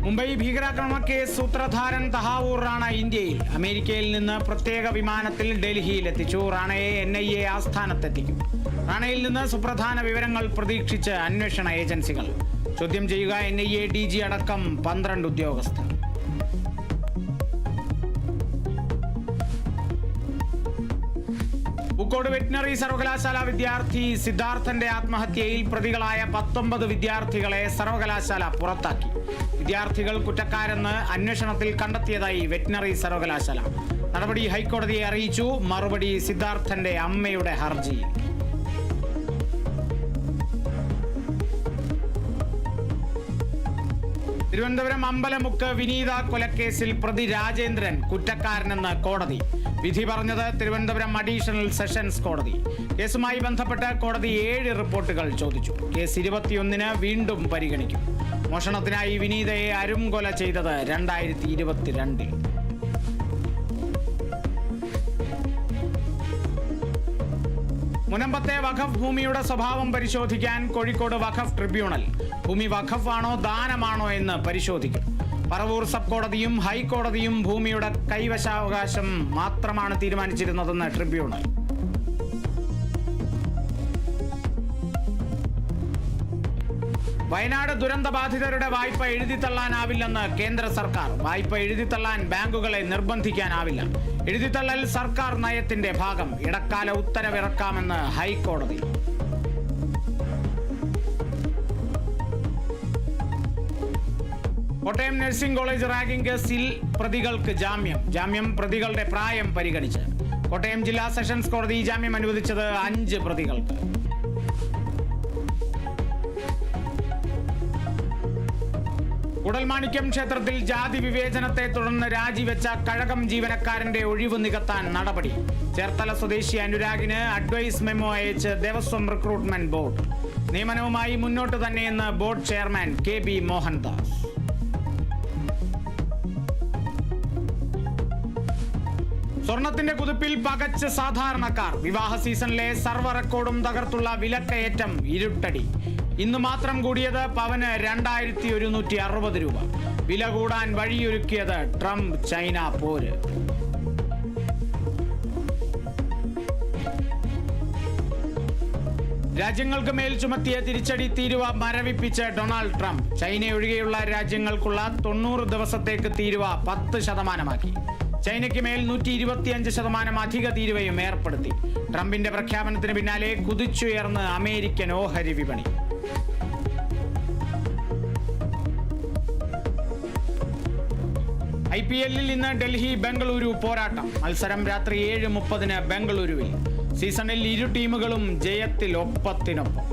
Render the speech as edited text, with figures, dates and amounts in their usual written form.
മുംബൈ ഭീകരാക്രമണ കേസ് സൂത്രധാരൻ തഹാവൂർ റാണ ഇന്ത്യയിൽ. അമേരിക്കയിൽ നിന്ന് പ്രത്യേക വിമാനത്തിൽ ഡൽഹിയിലെത്തിച്ചു. റാണയെ NIA ആസ്ഥാനത്തെത്തിക്കും. റാണയിൽ നിന്ന് സുപ്രധാന വിവരങ്ങൾ പ്രതീക്ഷിച്ച് അന്വേഷണ ഏജൻസികൾ. ചോദ്യം ചെയ്യുക NIA DG അടക്കം 12 ഉദ്യോഗസ്ഥർ. പൂക്കോട് വെറ്റിനറി സർവകലാശാല വിദ്യാർത്ഥി സിദ്ധാർത്ഥന്റെ ആത്മഹത്യയിൽ പ്രതികളായ 19 വിദ്യാർത്ഥികളെ സർവകലാശാല പുറത്താക്കി. വിദ്യാർത്ഥികൾ കുറ്റക്കാരെന്ന് അന്വേഷണത്തിൽ കണ്ടെത്തിയതായി വെറ്റിനറി സർവകലാശാല. നടപടി ഹൈക്കോടതിയെ അറിയിച്ചു. മറുപടി സിദ്ധാർത്ഥന്റെ അമ്മയുടെ ഹർജിയിൽ. തിരുവനന്തപുരം അമ്പലമുക്ക് വിനീത കൊലക്കേസിൽ പ്രതി രാജേന്ദ്രൻ കുറ്റക്കാരനെന്ന് കോടതി. വിധി പറഞ്ഞത് തിരുവനന്തപുരം അഡീഷണൽ സെഷൻസ് കോടതി. കേസുമായി ബന്ധപ്പെട്ട് കോടതി 7 റിപ്പോർട്ടുകൾ ചോദിച്ചു. കേസ് 21-ന് വീണ്ടും പരിഗണിക്കും. മോഷണത്തിനായി വിനീതയെ അരുംകൊല ചെയ്തത് 2022-ൽ. മുനമ്പത്തെ വഖഫ് ഭൂമിയുടെ സ്വഭാവം പരിശോധിക്കാൻ കോഴിക്കോട് വഖഫ് ട്രിബ്യൂണൽ. ഭൂമി വഖഫ് ആണോ ദാനമാണോ എന്ന് പരിശോധിക്കും. പറവൂർ സബ് കോടതിയും ഹൈക്കോടതിയും ഭൂമിയുടെ കൈവശാവകാശം മാത്രമാണ് തീരുമാനിച്ചിരുന്നതെന്ന് ട്രിബ്യൂണൽ. വയനാട് ദുരന്തബാധിതരുടെ വായ്പ എഴുതിത്തള്ളാനാവില്ലെന്ന് കേന്ദ്ര സർക്കാർ. വായ്പ എഴുതിത്തള്ളാൻ ബാങ്കുകളെ നിർബന്ധിക്കാനാവില്ല. എഴുതിത്തള്ളൽ സർക്കാർ നയത്തിന്റെ ഭാഗം. ഇടക്കാല ഉത്തരവിറക്കാമെന്ന് ഹൈക്കോടതി. കോട്ടയം നഴ്സിംഗ് കോളേജ് റാഗിംഗ് കേസിൽ പ്രതികൾക്ക് ജാമ്യം പ്രതികളുടെ പ്രായം പരിഗണിച്ച്. കോട്ടയം ജില്ലാ സെഷൻസ് കോടതി ജാമ്യം അനുവദിച്ചത് 5 പ്രതികൾക്ക്. കുടൽമാണിക്യം ക്ഷേത്രത്തിൽ ജാതി വിവേചനത്തെ തുടർന്ന് രാജിവെച്ച കഴകം ജീവനക്കാരന്റെ ഒഴിവ് നികത്താൻ നടപടി. ചേർത്തല സ്വദേശി അനുരാഗിന് അഡ്വൈസ് മെമ്മോ അയച്ച് ദേവസ്വം റിക്രൂട്ട്മെന്റ് ബോർഡ്. നിയമനവുമായി മുന്നോട്ട് തന്നെയെന്ന് ബോർഡ് ചെയർമാൻ KB മോഹൻദാസ്. സ്വർണത്തിന്റെ കുതിപ്പിൽ പകച്ച് സാധാരണക്കാർ. വിവാഹ സീസണിലെ സർവ്വ റെക്കോർഡും തകർത്തുള്ള വിലക്കയറ്റം ഇരുട്ടടി. ഇന്ന് മാത്രം കൂടിയത് പവന് 2160 രൂപ. വില കൂടാൻ വഴിയൊരുക്കിയത് ട്രംപ് ചൈന പോര്. രാജ്യങ്ങൾക്ക് മേൽ ചുമത്തിയ തിരിച്ചടി തീരുവ മരവിപ്പിച്ച് ഡൊണാൾഡ് ട്രംപ്. ചൈനയൊഴികെയുള്ള രാജ്യങ്ങൾക്കുള്ള 90 ദിവസത്തേക്ക് തീരുവ 10%. ചൈനയ്ക്ക് മേൽ 125% അധിക തീരുവയും ഏർപ്പെടുത്തി. ട്രംപിന്റെ പ്രഖ്യാപനത്തിന് പിന്നാലെ കുതിച്ചുയർന്ന് അമേരിക്കൻ ഓഹരി വിപണി. IPL-ൽ ഇന്ന് ഡൽഹി ബംഗളൂരു പോരാട്ടം. മത്സരം രാത്രി 7:30-ന് ബംഗളൂരുവിൽ. സീസണിൽ 2 ടീമുകളും ജയത്തിൽ ഒപ്പത്തിനൊപ്പം.